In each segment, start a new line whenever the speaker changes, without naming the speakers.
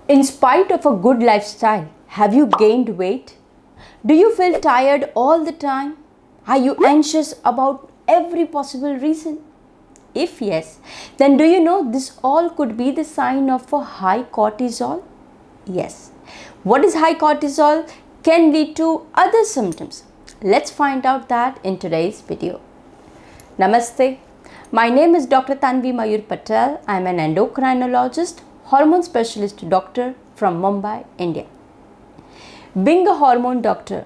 In spite of a good lifestyle, have you gained weight? Do you feel tired all the time? Are you anxious about every possible reason? If yes, then do you know this all could be the sign of a high cortisol? Yes. What is high cortisol can lead to other symptoms. Let's find out that in today's video. Namaste. My name is Dr. Tanvi Mayur Patel. I am an endocrinologist, hormone specialist doctor from Mumbai, India. Being a hormone doctor,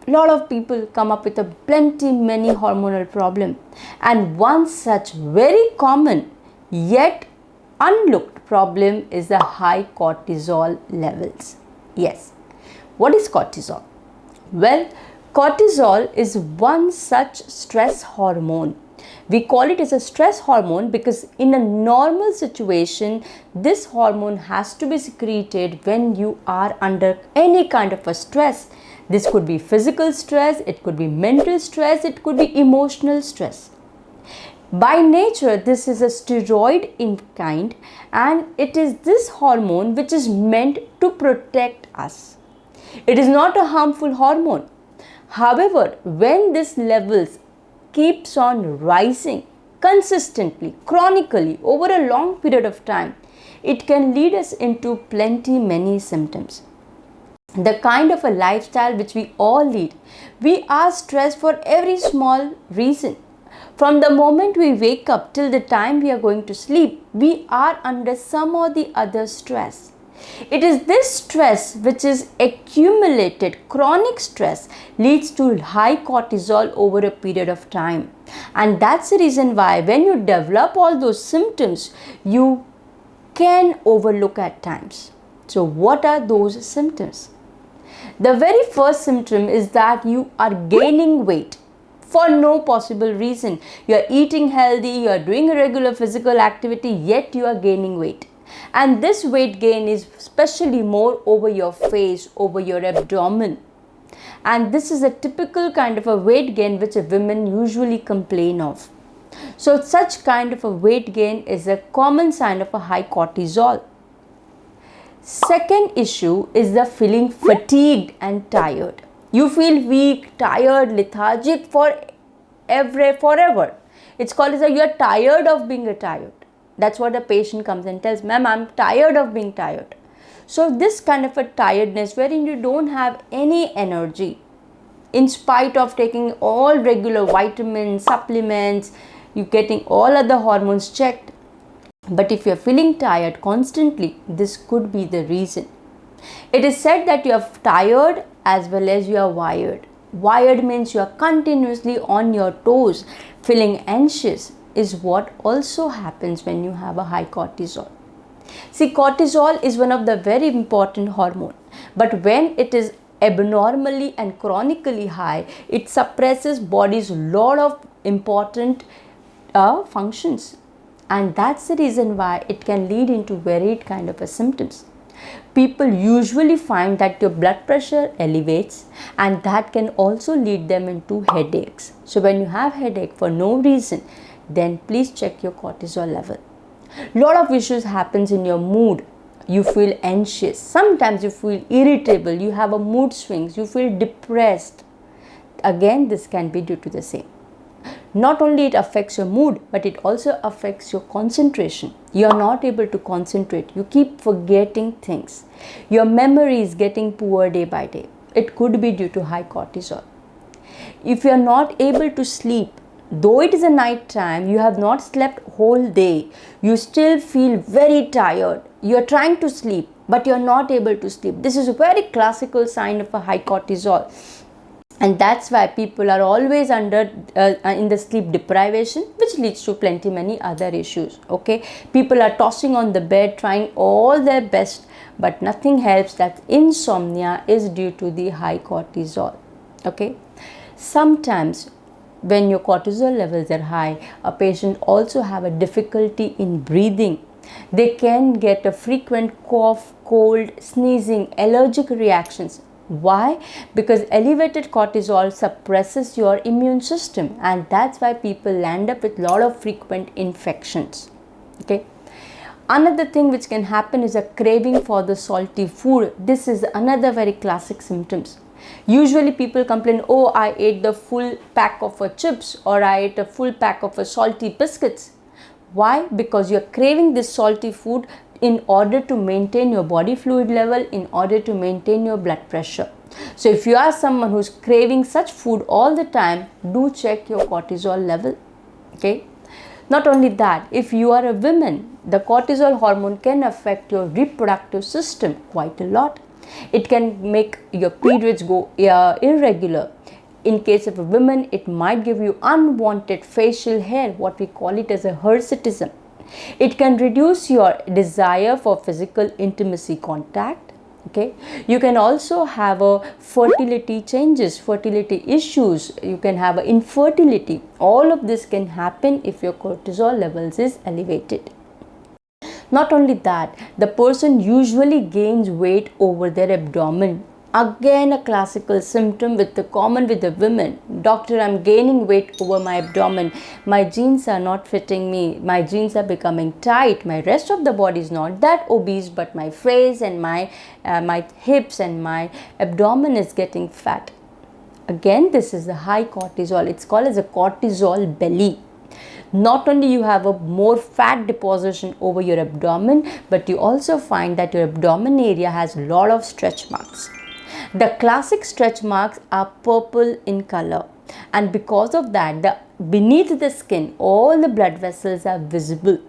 a lot of people come up with a many hormonal problem, and one such very common yet unlooked problem is the high cortisol levels. Yes, what is cortisol? Well, cortisol is one such stress hormone. We call it as a stress hormone because in a normal situation, this hormone has to be secreted when you are under any kind of a stress. This could be physical stress, it could be mental stress, it could be emotional stress. By nature, this is a steroid in kind, and it is this hormone which is meant to protect us. It is not a harmful hormone. However, when this levels keeps on rising consistently, chronically over a long period of time, it can lead us into many symptoms. The kind of a lifestyle which we all lead, we are stressed for every small reason. From the moment we wake up till the time we are going to sleep, we are under some or the other stress. It is this stress which is accumulated, chronic stress leads to high cortisol over a period of time. And that's the reason why when you develop all those symptoms, you can overlook at times. So what are those symptoms? The very first symptom is that you are gaining weight for no possible reason. You are eating healthy, you are doing a regular physical activity, yet you are gaining weight. And this weight gain is especially more over your face, over your abdomen. And this is a typical kind of a weight gain which women usually complain of. So such kind of a weight gain is a common sign of a high cortisol. Second issue is the feeling fatigued and tired. You feel weak, tired, lethargic forever. It's called as you are tired of being tired. That's what a patient comes and tells, ma'am, I'm tired of being tired. So this kind of a tiredness wherein you don't have any energy in spite of taking all regular vitamins, supplements, you're getting all other hormones checked. But if you're feeling tired constantly, this could be the reason. It is said that you are tired as well as you are wired. Wired means you are continuously on your toes, feeling anxious is what also happens when you have a high cortisol. See, cortisol is one of the very important hormone, but when it is abnormally and chronically high, it suppresses body's lot of important functions. And that's the reason why it can lead into varied kind of symptoms. People usually find that your blood pressure elevates, and that can also lead them into headaches. So when you have headache for no reason, then please check your cortisol level. Lot of issues happens in your mood. You feel anxious. Sometimes you feel irritable. You have a mood swings. You feel depressed. Again, this can be due to the same. Not only it affects your mood, but it also affects your concentration. You are not able to concentrate. You keep forgetting things. Your memory is getting poor day by day. It could be due to high cortisol. If you are not able to sleep, though it is a night time, you have not slept whole day, you still feel very tired. You are trying to sleep, but you are not able to sleep. This is a very classical sign of a high cortisol. And that's why people are always under in the sleep deprivation, which leads to many other issues. Okay, people are tossing on the bed, trying all their best, but nothing helps. That insomnia is due to the high cortisol. Okay, sometimes when your cortisol levels are high, a patient also have a difficulty in breathing. They can get a frequent cough, cold, sneezing, allergic reactions. Why? Because elevated cortisol suppresses your immune system, and that's why people land up with a lot of frequent infections. Okay. Another thing which can happen is a craving for the salty food. This is another very classic symptoms. Usually people complain, oh, I ate the full pack of chips, or I ate a full pack of salty biscuits. Why? Because you're craving this salty food in order to maintain your body fluid level, in order to maintain your blood pressure. So if you are someone who's craving such food all the time, do check your cortisol level. Okay. Not only that, if you are a woman, the cortisol hormone can affect your reproductive system quite a lot. It can make your periods go irregular. In case of a woman, it might give you unwanted facial hair, what we call it as a hirsutism. It can reduce your desire for physical intimacy contact. Okay, you can also have a fertility changes, fertility issues. You can have a infertility. All of this can happen if your cortisol levels is elevated. Not only that, the person usually gains weight over their abdomen. Again, a classical symptom common with the women. Doctor, I'm gaining weight over my abdomen. My jeans are not fitting me. My jeans are becoming tight. My rest of the body is not that obese, but my face and my hips and my abdomen is getting fat. Again, this is the high cortisol. It's called as a cortisol belly. Not only you have a more fat deposition over your abdomen, but you also find that your abdomen area has a lot of stretch marks. The classic stretch marks are purple in color, and because of that, beneath the skin, all the blood vessels are visible.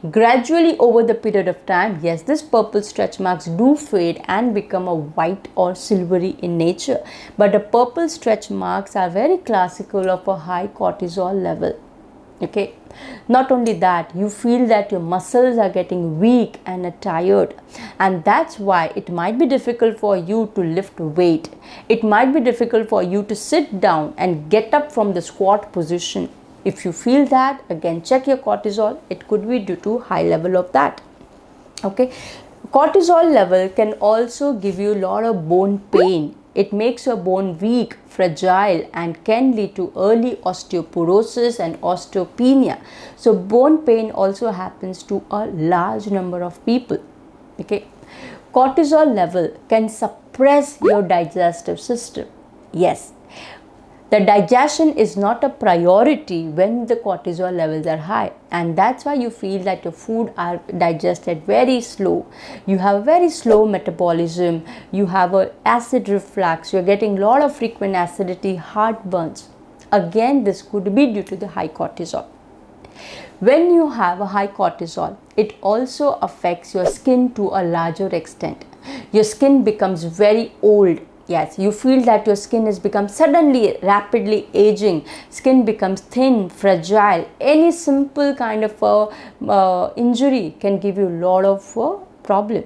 Gradually over the period of time, yes, this purple stretch marks do fade and become a white or silvery in nature, but the purple stretch marks are very classical of a high cortisol level. Okay, not only that, you feel that your muscles are getting weak and tired, and that's why it might be difficult for you to lift weight. It might be difficult for you to sit down and get up from the squat position. If you feel that, again check your cortisol. It could be due to high level of that. Okay, cortisol level can also give you a lot of bone pain. It makes your bone weak, fragile, and can lead to early osteoporosis and osteopenia. So bone pain also happens to a large number of people. Okay, cortisol level can suppress your digestive system. Yes, the digestion is not a priority when the cortisol levels are high, and that's why you feel that your food are digested very slow. You have very slow metabolism, you have a acid reflux, you're getting a lot of frequent acidity, heartburns. Again, this could be due to the high cortisol. When you have a high cortisol, it also affects your skin to a larger extent. Your skin becomes very old. Yes, you feel that your skin has become suddenly rapidly aging. Skin becomes thin, fragile. Any simple kind of injury can give you a lot of problem.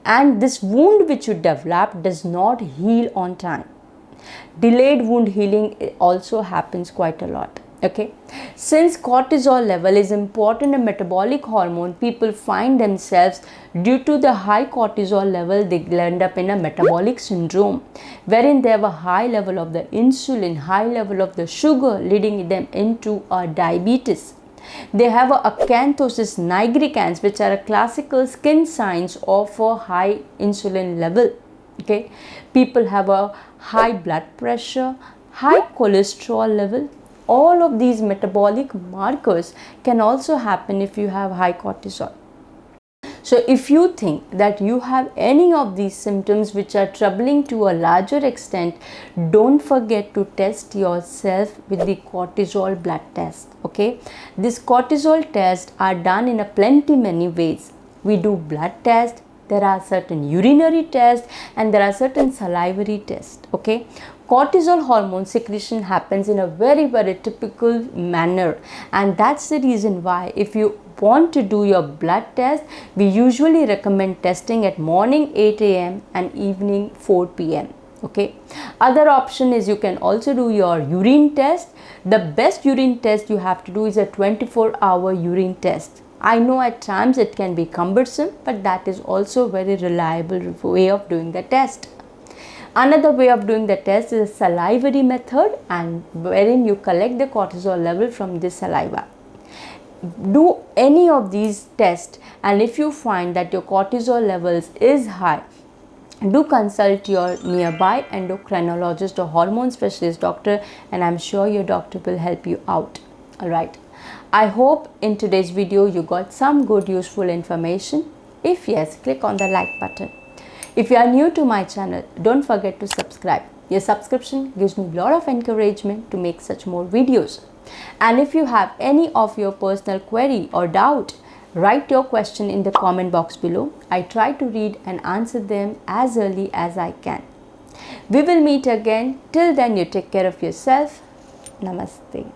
And this wound which you develop does not heal on time. Delayed wound healing also happens quite a lot. Okay, since cortisol level is important in metabolic hormone, people find themselves, due to the high cortisol level, they end up in a metabolic syndrome wherein they have a high level of the insulin, high level of the sugar, leading them into a diabetes. They have a acanthosis nigricans, which are a classical skin signs of a high insulin level. Okay, people have a high blood pressure, high cholesterol level. All of these metabolic markers can also happen if you have high cortisol. So if you think that you have any of these symptoms which are troubling to a larger extent, don't forget to test yourself with the cortisol blood test. Okay, these cortisol tests are done in a plenty many ways. We do blood test, there are certain urinary tests, and there are certain salivary tests. Okay, cortisol hormone secretion happens in a very typical manner, and that's the reason why if you want to do your blood test, we usually recommend testing at morning 8 a.m. and evening 4 p.m. Okay, other option is you can also do your urine test. The best urine test you have to do is a 24-hour urine test. I know at times it can be cumbersome, but that is also a very reliable way of doing the test. Another way of doing the test is a salivary method, and wherein you collect the cortisol level from the saliva. do any of these tests, and if you find that your cortisol levels is high, do consult your nearby endocrinologist or hormone specialist doctor, and I'm sure your doctor will help you out. Alright, I hope in today's video you got some good useful information. If yes, click on the like button. If you are new to my channel, don't forget to subscribe. Your subscription gives me a lot of encouragement to make such more videos. And if you have any of your personal query or doubt, write your question in the comment box below. I try to read and answer them as early as I can. We will meet again. Till then, you take care of yourself. Namaste.